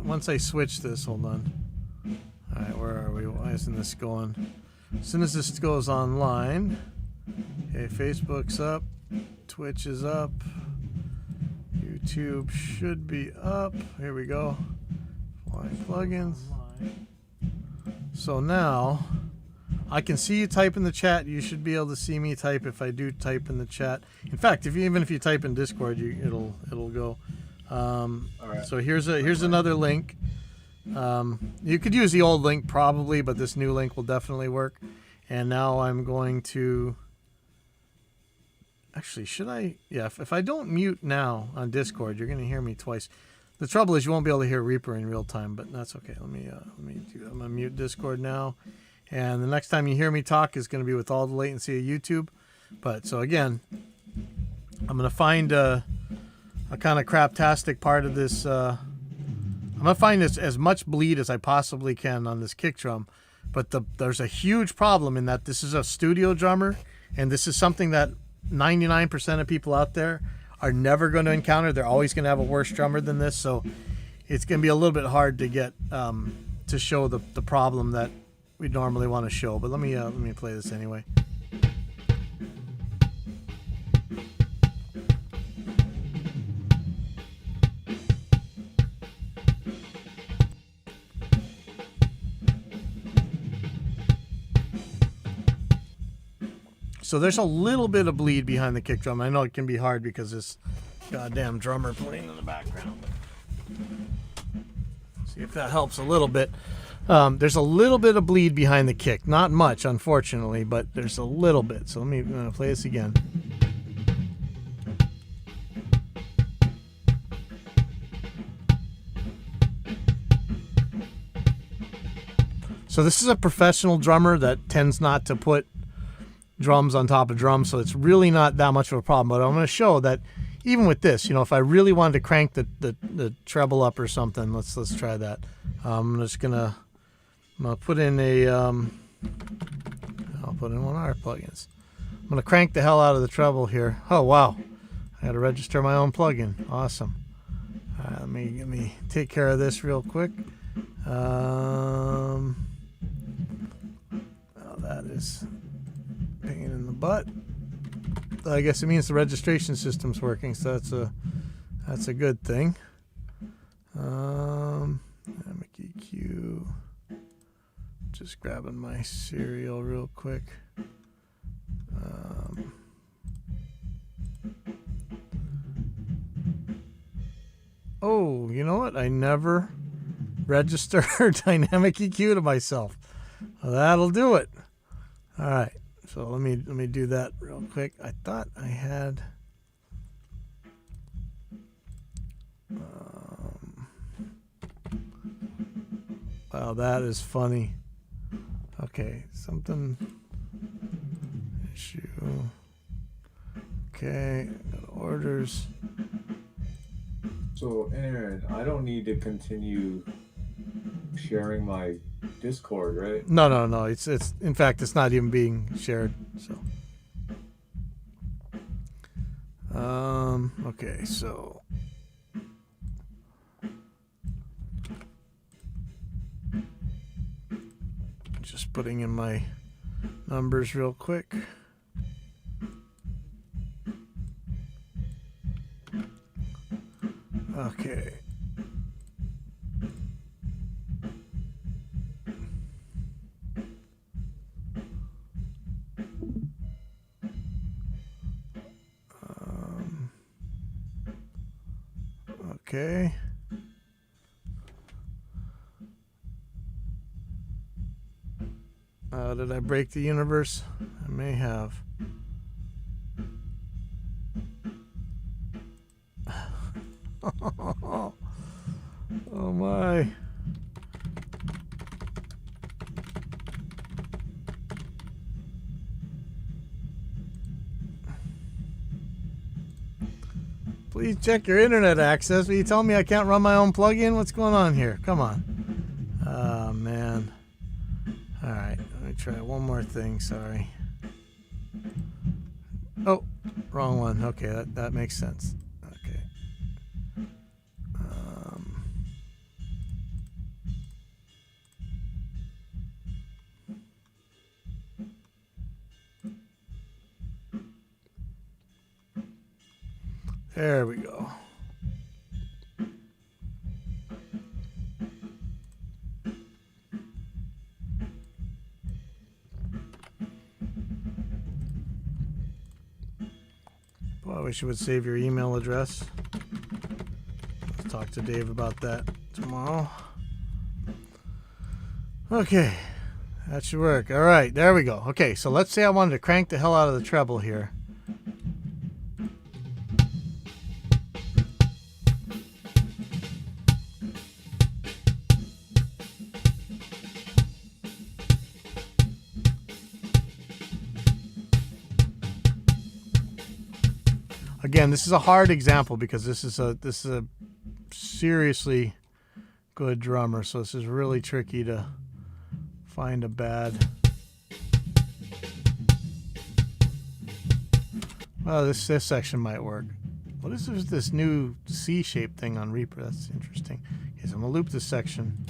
once I switch this, hold on. All right, where are we? Why isn't this going? As soon as this goes online, okay, Facebook's up, Twitch is up, YouTube should be up. Here we go. Flying plugins. So now I can see you type in the chat. You should be able to see me type if I do type in the chat. In fact, even if you type in Discord, it'll go. Right. So here's another link. You could use the old link probably, but this new link will definitely work. And now I'm going to actually, should I? Yeah, if I don't mute now on Discord, you're going to hear me twice. The trouble is you won't be able to hear Reaper in real time, but that's okay. Let me do. I'm going to mute Discord now. And the next time you hear me talk is going to be with all the latency of YouTube. But so again, I'm going to find a kind of craptastic part of this. I'm going to find this as much bleed as I possibly can on this kick drum. But there's a huge problem in that this is a studio drummer, and this is something that 99% of people out there are never going to encounter. They're always going to have a worse drummer than this. So it's going to be a little bit hard to get to show the problem that we normally want to show. But let me play this anyway. So there's a little bit of bleed behind the kick drum. I know it can be hard because this goddamn drummer playing in the background. See if that helps a little bit. There's a little bit of bleed behind the kick. Not much, unfortunately, but there's a little bit. So I'm going to play this again. So this is a professional drummer that tends not to put drums on top of drums, so it's really not that much of a problem. But I'm going to show that even with this, you know, if I really wanted to crank the treble up or something, let's try that. I'm gonna put in I'll put in one of our plugins. I'm gonna crank the hell out of the treble here. Oh wow, I got to register my own plugin. Awesome. All right, let me take care of this real quick. Oh, that is pain in the butt. I guess it means the registration system's working, so that's a good thing. EQ. Just grabbing my serial real quick. Oh, you know what? I never register dynamic EQ to myself. Well, that'll do it. All right. So let me do that real quick. I thought I had wow, that is funny. Okay, something issue. Okay, got orders. So Aaron, I don't need to continue sharing my Discord, right? No. It's in fact it's not even being shared. So okay, so just putting in my numbers real quick. Okay. Okay. Did I break the universe? I may have. Oh my. Please check your internet access. Are you telling me I can't run my own plugin? What's going on here? Come on. Oh, man. All right. Let me try one more thing. Sorry. Oh, wrong one. Okay, that makes sense. Okay. There we go. Boy, I wish you would save your email address. Let's talk to Dave about that tomorrow. Okay, that should work. All right, there we go. Okay, so let's say I wanted to crank the hell out of the treble here. Again, this is a hard example because this is a seriously good drummer, so this is really tricky to find a bad. Well, this section might work. What is this new C-shaped thing on Reaper? That's interesting. Okay, so I'm gonna loop this section.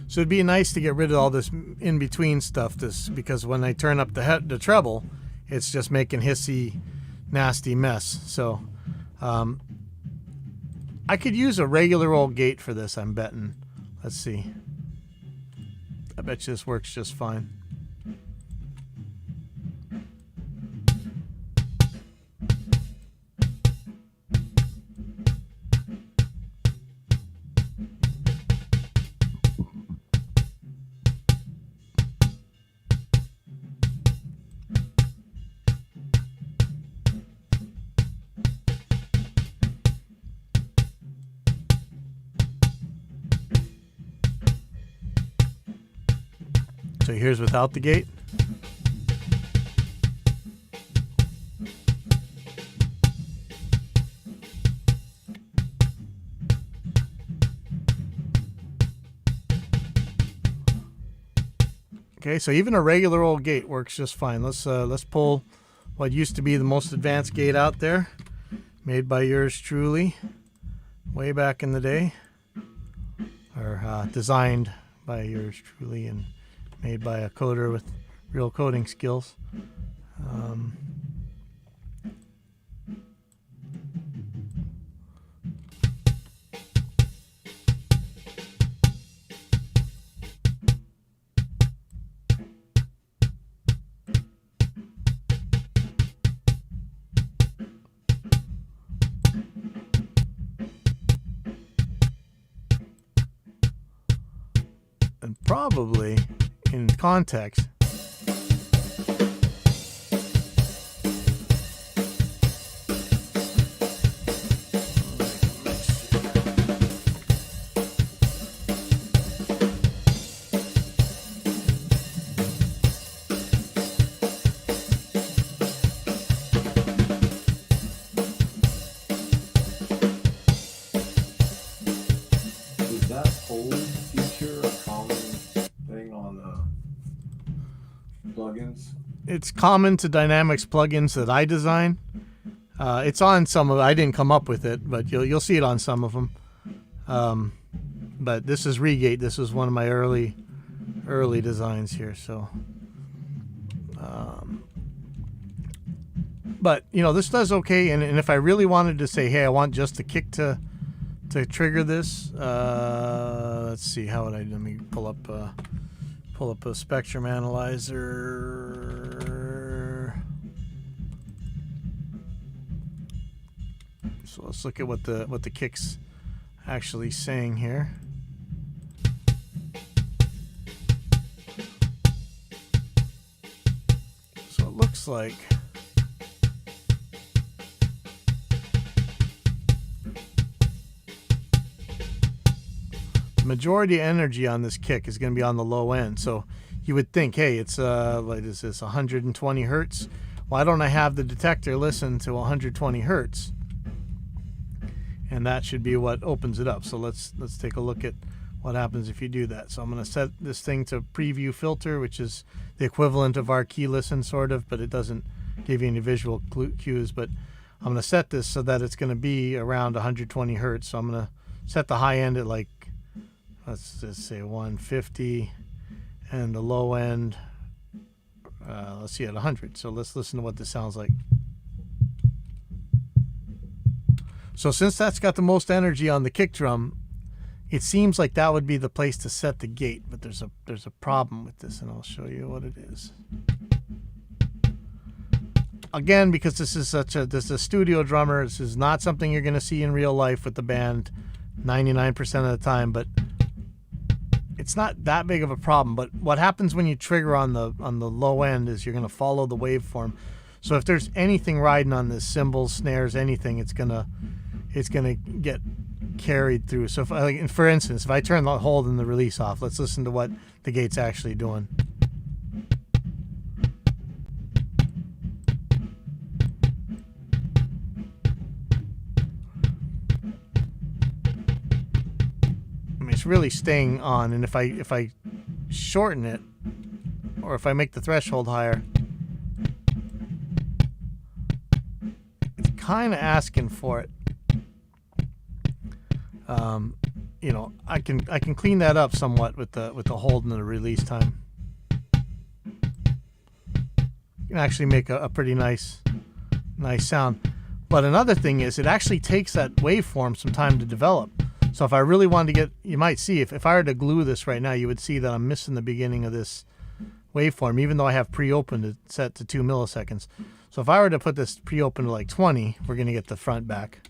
So it'd be nice to get rid of all this in-between stuff, because when I turn up the treble, it's just making hissy, nasty mess. So I could use a regular old gate for this, I'm betting. Let's see. I bet you this works just fine. So here's without the gate. Okay, so even a regular old gate works just fine. Let's pull what used to be the most advanced gate out there, made by yours truly, way back in the day, or designed by yours truly and made by a coder with real coding skills. And probably in context, Is that hold feature a common thing on plugins? it's common to Dynamics plugins that I design. It's on some of. I didn't come up with it, but you'll see it on some of them. But this is Regate. This is one of my early designs here. So, but this does okay. And if I really wanted to say, hey, I want just the kick to trigger this. Let's see. How would I? Let me pull up a spectrum analyzer. So let's look at what the kick's actually saying here. So it looks like the majority of energy on this kick is going to be on the low end. So you would think, hey, it's what is this, 120 hertz? Why don't I have the detector listen to 120 hertz? And that should be what opens it up. So let's take a look at what happens if you do that. So I'm going to set this thing to preview filter, which is the equivalent of our key listen sort of, but it doesn't give you any visual cues. But I'm going to set this so that it's going to be around 120 hertz. So I'm going to set the high end at, like, let's just say 150, and the low end let's see, at 100. So let's listen to what this sounds like. So since that's got the most energy on the kick drum, it seems like that would be the place to set the gate, but there's a problem with this, and I'll show you what it is. Again, because this is a studio drummer, this is not something you're going to see in real life with the band 99% of the time, but it's not that big of a problem. But what happens when you trigger on the low end is you're going to follow the waveform. So if there's anything riding on this, cymbals, snares, anything, it's gonna get carried through. So if for instance, if I turn the hold and the release off, let's listen to what the gate's actually doing. It's really staying on, and if I shorten it, or if I make the threshold higher, it's kind of asking for it. You know, I can clean that up somewhat with the hold and the release time. You can actually make a pretty nice sound. But another thing is, it actually takes that waveform some time to develop. So if I really wanted to get, you might see, if I were to glue this right now, you would see that I'm missing the beginning of this waveform, even though I have pre-opened it set to 2 milliseconds. So if I were to put this pre-open to like 20, we're going to get the front back.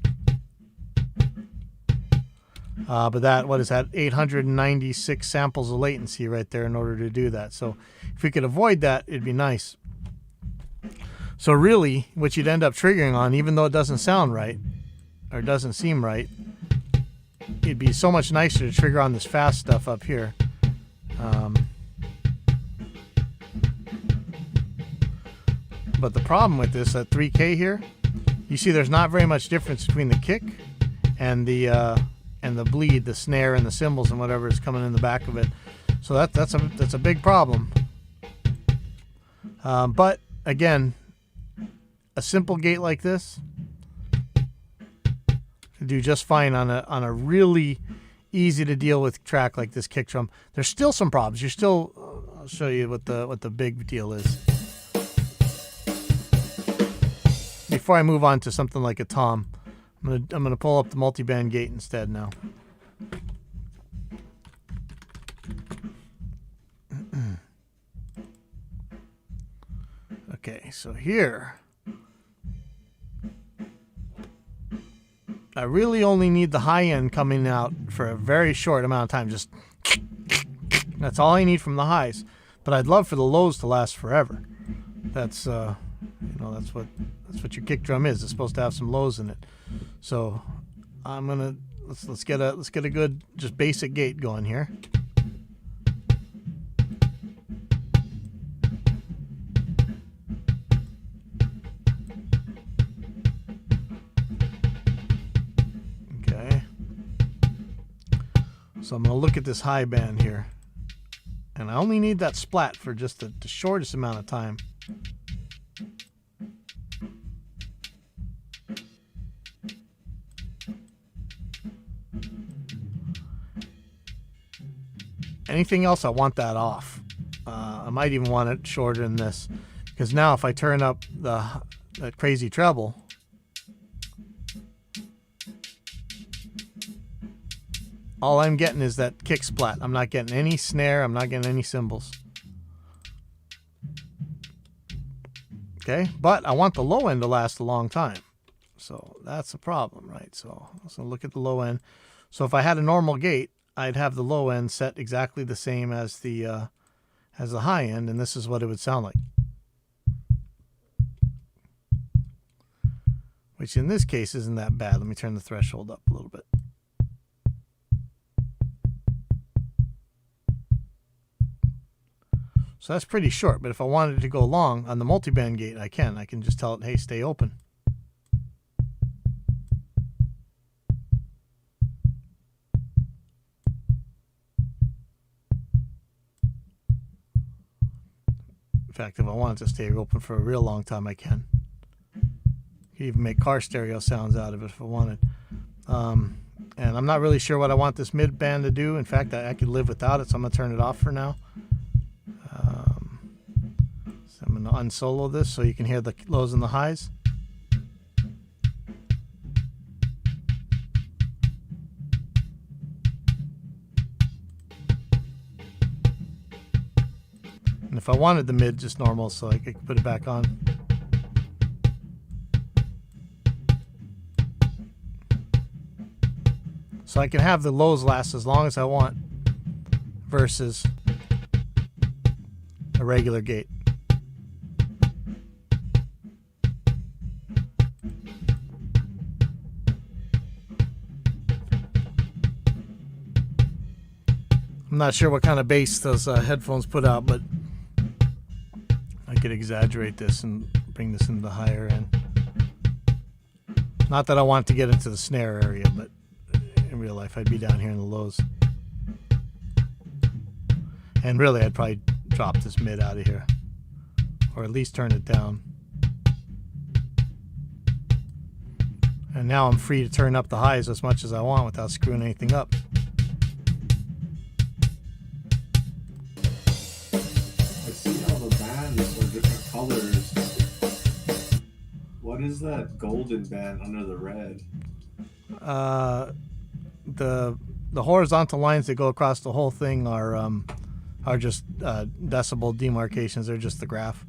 But that, what is that, 896 samples of latency right there in order to do that. So if we could avoid that, it'd be nice. So really, what you'd end up triggering on, even though it doesn't sound right, or doesn't seem right, it'd be so much nicer to trigger on this fast stuff up here. But the problem with this at 3K here, you see there's not very much difference between the kick and the bleed, the snare and the cymbals and whatever is coming in the back of it. So that's a big problem. But again, a simple gate like this do just fine on a really easy to deal with track like this kick drum. There's still some problems. I'll show you what the big deal is. Before I move on to something like a tom, I'm gonna pull up the multiband gate instead now. Okay, so here I really only need the high end coming out for a very short amount of time. Just that's all I need from the highs. But I'd love for the lows to last forever. That's that's what your kick drum is. It's supposed to have some lows in it. So I'm gonna let's get a good just basic gate going here. So I'm going to look at this high band here, and I only need that splat for just the shortest amount of time. Anything else, I want that off. I might even want it shorter than this, because now if I turn up that crazy treble, all I'm getting is that kick splat. I'm not getting any snare. I'm not getting any cymbals. Okay, but I want the low end to last a long time. So that's a problem, right? So let's look at the low end. So if I had a normal gate, I'd have the low end set exactly the same as the high end, and this is what it would sound like. Which in this case isn't that bad. Let me turn the threshold up a little bit. So that's pretty short, but if I wanted it to go long on the multiband gate, I can just tell it, hey, stay open. In fact, if I want it to stay open for a real long time, I can. You can even make car stereo sounds out of it if I wanted. And I'm not really sure what I want this mid band to do. In fact, I could live without it, so I'm going to turn it off for now. So I'm I'm going to unsolo this so you can hear the lows and the highs. And if I wanted the mid just normal, so I could put it back on. So I can have the lows last as long as I want versus a regular gate. I'm not sure what kind of bass those headphones put out, but I could exaggerate this and bring this into the higher end. Not that I want to get into the snare area, but in real life I'd be down here in the lows. And really I'd probably drop this mid out of here, or at least turn it down. And now I'm free to turn up the highs as much as I want without screwing anything up. I see how the bands are different colors. What is that golden band under the red? The horizontal lines that go across the whole thing are just decibel demarcations. They're just the graph.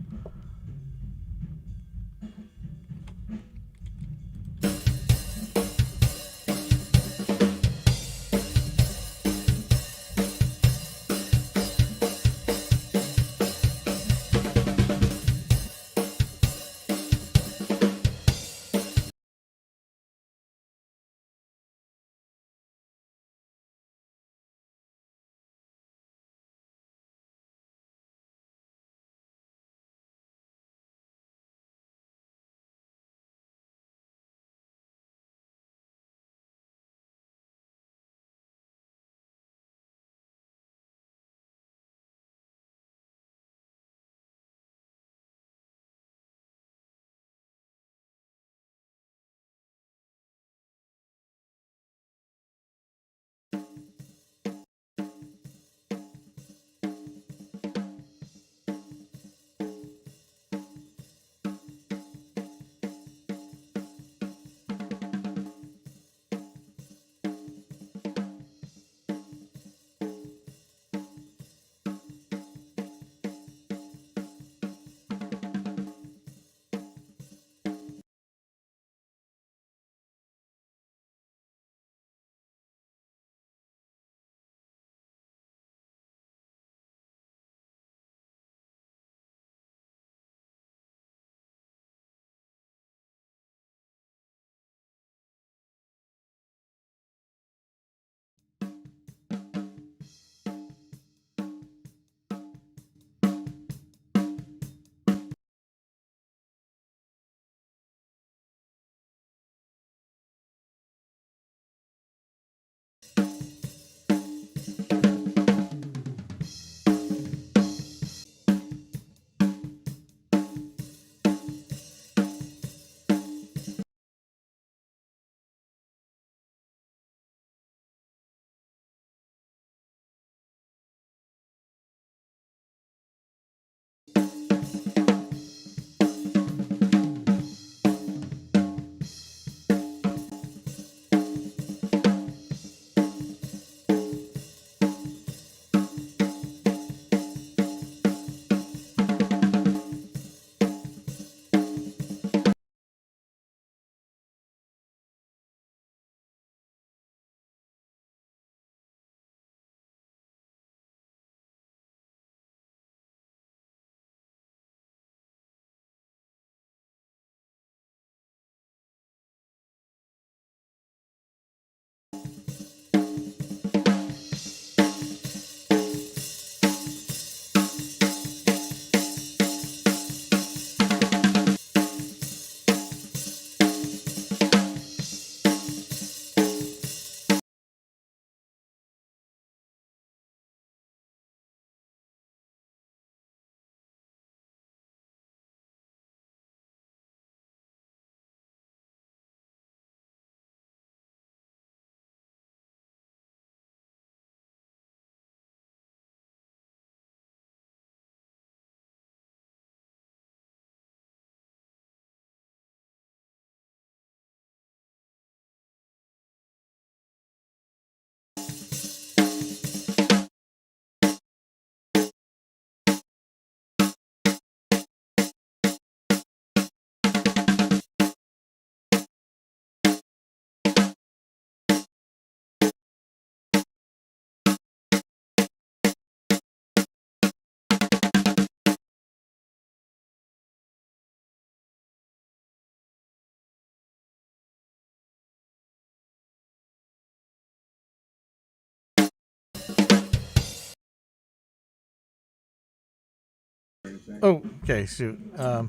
Oh, okay, shoot. Oh,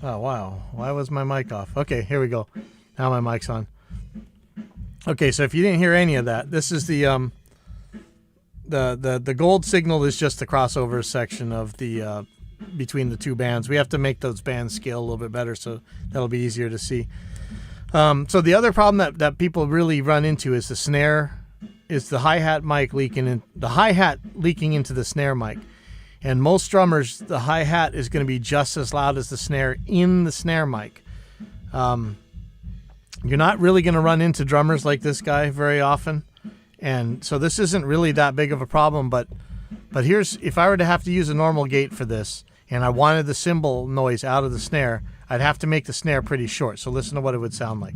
wow. Why was my mic off? Okay, here we go. Now my mic's on. Okay, so if you didn't hear any of that, this is the gold signal is just the crossover section of the between the two bands. We have to make those bands scale a little bit better, so that'll be easier to see. So the other problem that people really run into is the snare, is the hi-hat mic leaking in, the hi-hat leaking into the snare mic. And most drummers, the hi-hat is going to be just as loud as the snare in the snare mic. You're not really going to run into drummers like this guy very often. And so this isn't really that big of a problem, but here's, if I were to have to use a normal gate for this, and I wanted the cymbal noise out of the snare, I'd have to make the snare pretty short. So listen to what it would sound like.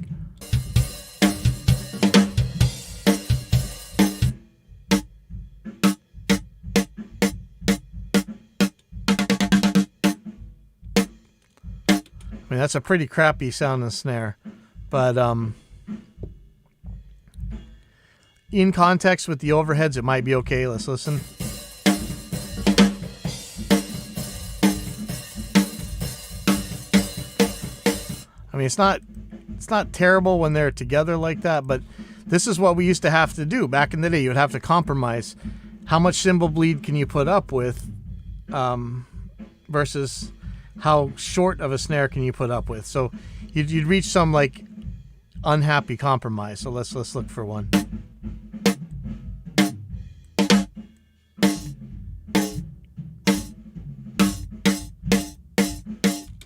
I mean, that's a pretty crappy sounding snare, but in context with the overheads, it might be okay. Let's listen. I mean, it's not terrible when they're together like that, but this is what we used to have to do back in the day. You would have to compromise how much cymbal bleed can you put up with versus how short of a snare can you put up with. So you'd reach some like unhappy compromise. So let's look for one.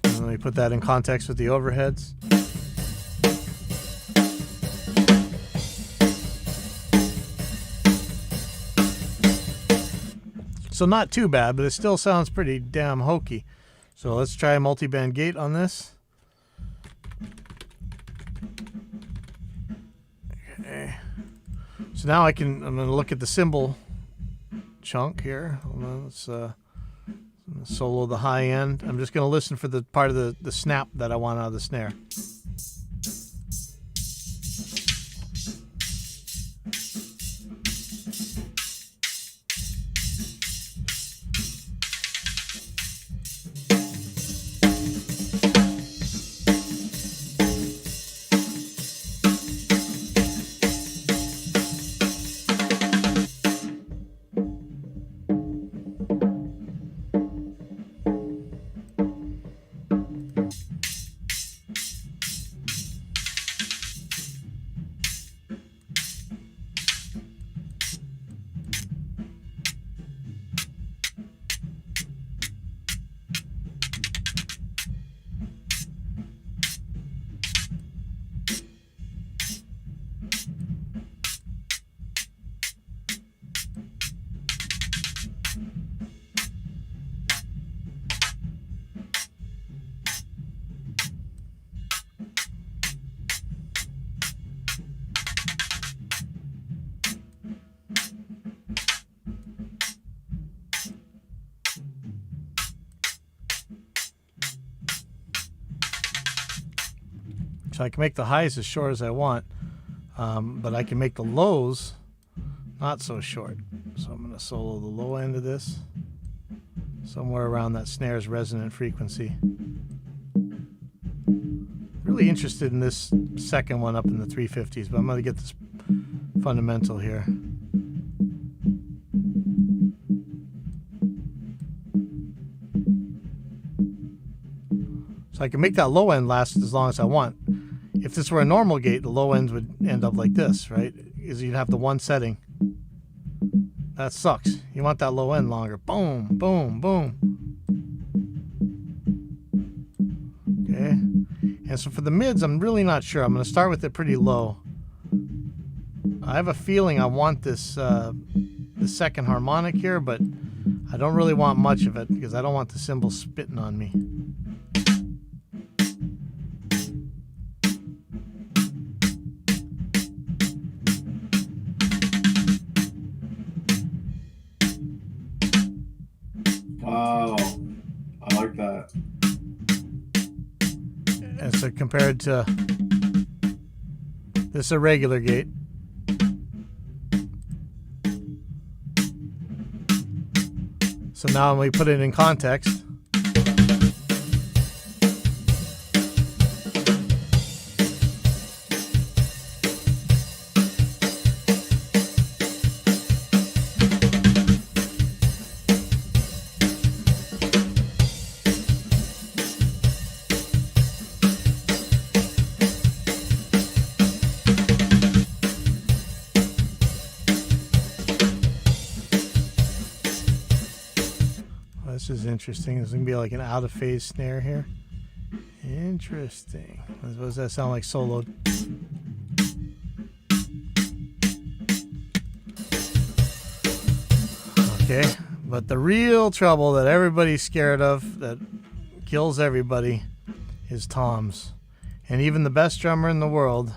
And let me put that in context with the overheads. So not too bad, but it still sounds pretty damn hokey. So let's try a multi-band gate on this. Okay. So now I'm going to look at the cymbal chunk here. Let's solo the high end. I'm just going to listen for the part of the snap that I want out of the snare. So I can make the highs as short as I want, but I can make the lows not so short. So I'm going to solo the low end of this, somewhere around that snare's resonant frequency. Really interested in this second one up in the 350s, but I'm going to get this fundamental here. So I can make that low end last as long as I want. If this were a normal gate, the low end would end up like this, right? Because you'd have the one setting. That sucks. You want that low end longer. Boom, boom, boom. Okay. And so for the mids, I'm really not sure. I'm going to start with it pretty low. I have a feeling I want this the second harmonic here, but I don't really want much of it because I don't want the cymbals spitting on me. Wow, I like that. And so compared to this is a regular gate. So now when we put it in context, This is interesting. There's going to be like an out of phase snare here. Interesting. What does that sound like soloed? Okay, but the real trouble that everybody's scared of, that kills everybody, is toms. And even the best drummer in the world,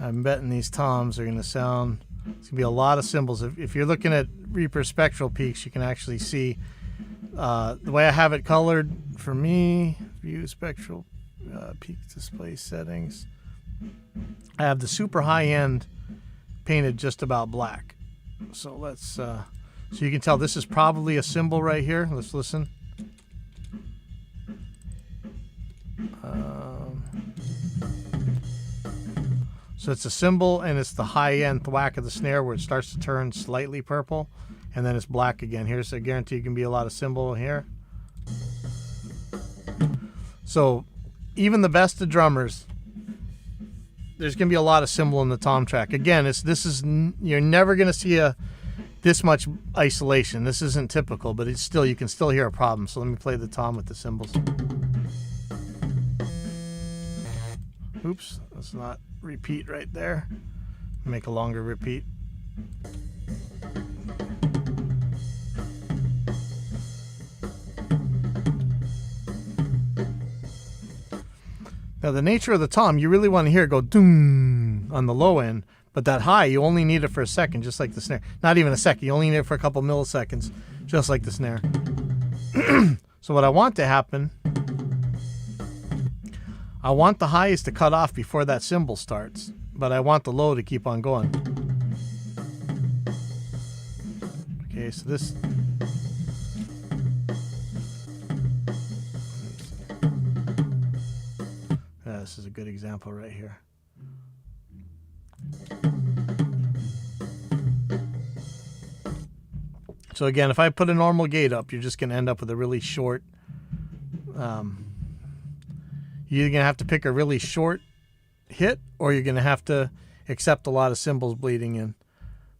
I'm betting these toms are going to sound, it's going to be a lot of cymbals. If you're looking at Reaper spectral peaks, you can actually see the way I have it colored for me. View spectral peak display settings. I have the super high end painted just about black. So let's, so you can tell this is probably a cymbal right here. Let's listen. So it's a cymbal, and it's the high end thwack of the snare where it starts to turn slightly purple, and then it's black again. Here's a guarantee you can be a lot of cymbal here. So even the best of drummers, there's going to be a lot of cymbal in the tom track. Again, you're never going to see this much isolation. This isn't typical, but it's still, you can still hear a problem. So let me play the tom with the cymbals. Oops, let's not repeat right there. Make a longer repeat. Now the nature of the tom, you really want to hear it go doom on the low end, but that high, you only need it for a second, just like the snare. Not even a second, you only need it for a couple milliseconds, just like the snare. So what I want to happen, I want the highs to cut off before that cymbal starts, but I want the low to keep on going. Okay, so this... this is a good example right here. So again, if I put a normal gate up, you're just going to end up with a really short... you're either going to have to pick a really short hit, or you're going to have to accept a lot of cymbals bleeding in.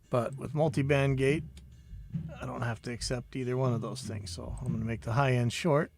But with multi-band gate, I don't have to accept either one of those things. So I'm going to make the high end short.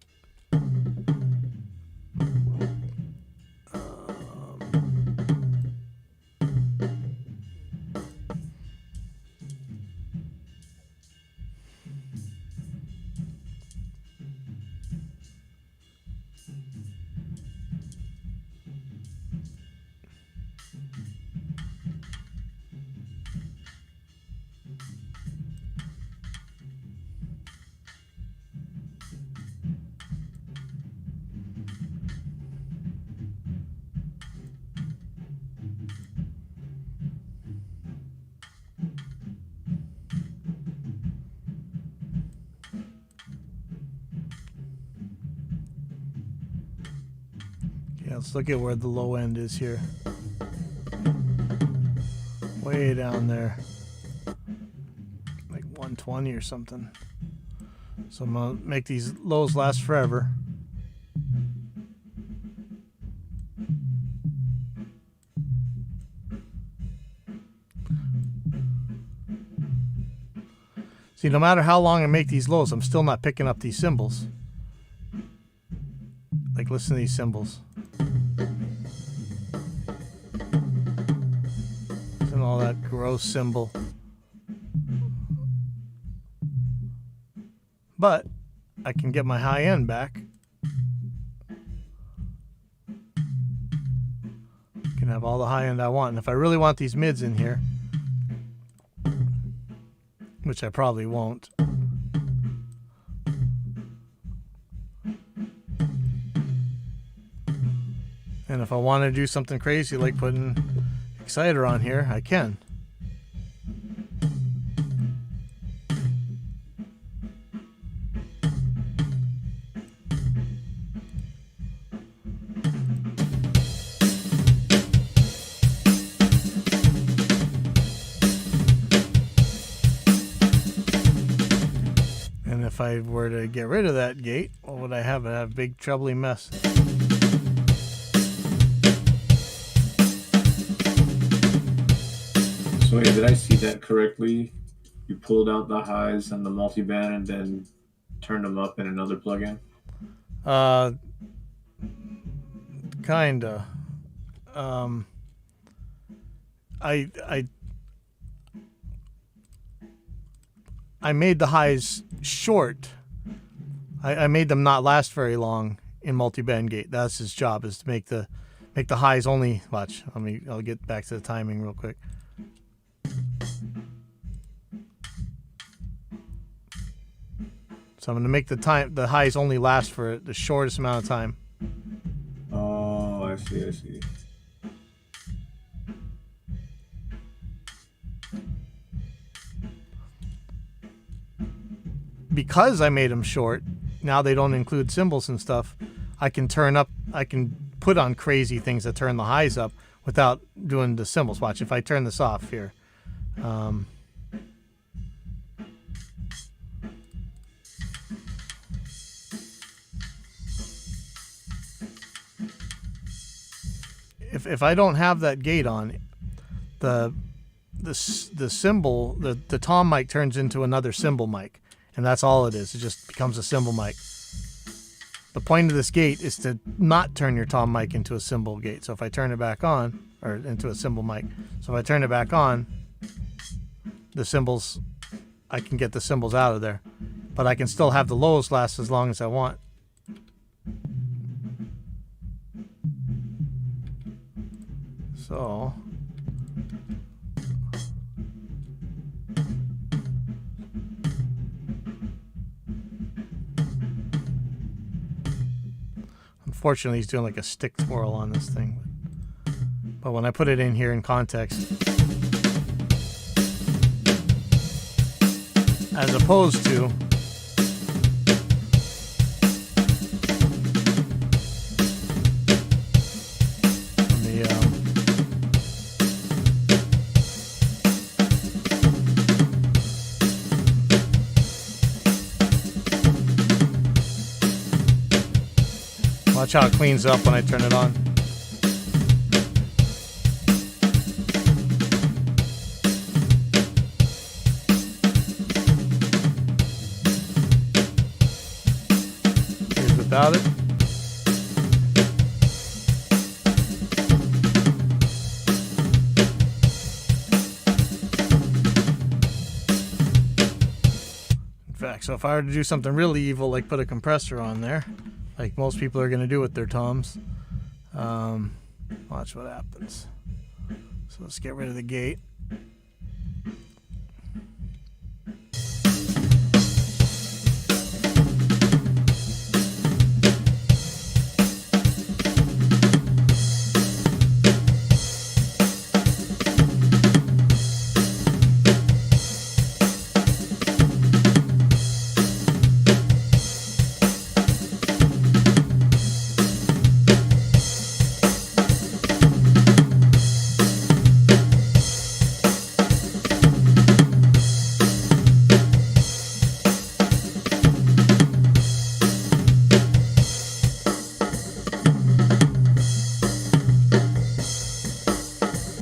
Let's look at where the low end is here. Way down there. Like 120 or something. So I'm going to make these lows last forever. See, no matter how long I make these lows, I'm still not picking up these cymbals. Like, listen to these cymbals. And all that gross cymbal. But I can get my high end back. Can have all the high end I want. And if I really want these mids in here, which I probably won't, and if I want to do something crazy like putting exciter on here, I can. And if I were to get rid of that gate, what would I have? I'd have a big troubly mess. So wait, did I see that correctly? You pulled out the highs and the multiband and then turned them up in another plugin? Kinda. I made the highs short. I made them not last very long in multi-band gate. That's his job, is to make the highs only. Watch. I'll get back to the timing real quick. So I'm going to make the highs only last for the shortest amount of time. Oh, I see. Because I made them short, now they don't include cymbals and stuff. I can put on crazy things that turn the highs up without doing the cymbals. Watch, if I turn this off here. If I don't have that gate on, the cymbal, the tom mic turns into another cymbal mic, and that's all it is. It just becomes a cymbal mic. The point of this gate is to not turn your tom mic into a cymbal gate. So if I turn it back on, or into a cymbal mic, so if I turn it back on, the cymbals, I can get the cymbals out of there, but I can still have the lows last as long as I want. So unfortunately he's doing like a stick twirl on this thing, but when I put it in here in context, as opposed to watch how it cleans up when I turn it on. Here's without it. In fact, so if I were to do something really evil, like put a compressor on there, like most people are going to do with their toms, watch what happens. So let's get rid of the gate.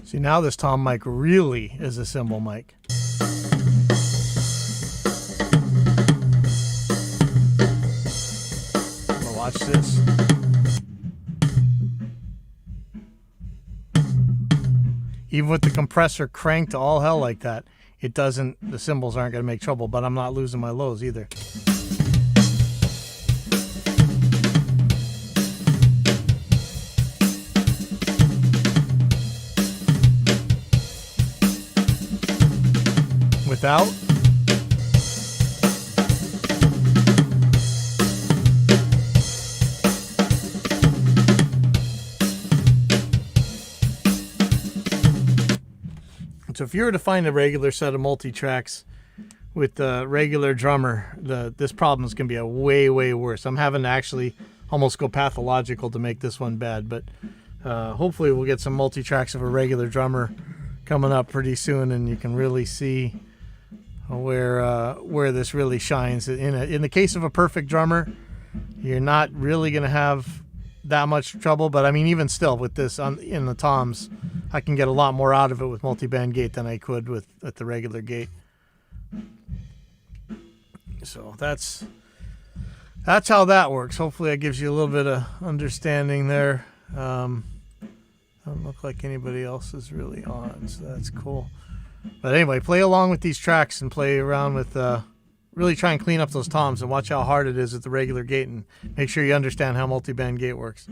See, now this tom mic really is a cymbal mic. But watch this. Even with the compressor cranked to all hell like that, it doesn't, the cymbals aren't going to make trouble, but I'm not losing my lows either. Without. So if you were to find a regular set of multi-tracks with a regular drummer, this problem is going to be a way worse. I'm having to actually almost go pathological to make this one bad, but hopefully we'll get some multi-tracks of a regular drummer coming up pretty soon, and you can really see where this really shines. In the case of a perfect drummer, you're not really going to have that much trouble, but I mean, even still with this in the toms, I can get a lot more out of it with multi-band gate than I could with the regular gate. So that's that's how that works. Hopefully that gives you a little bit of understanding there. Doesn't look like anybody else is really on, so that's cool. But anyway, play along with these tracks and play around with, really try and clean up those toms and watch how hard it is at the regular gate and make sure you understand how multi-band gate works.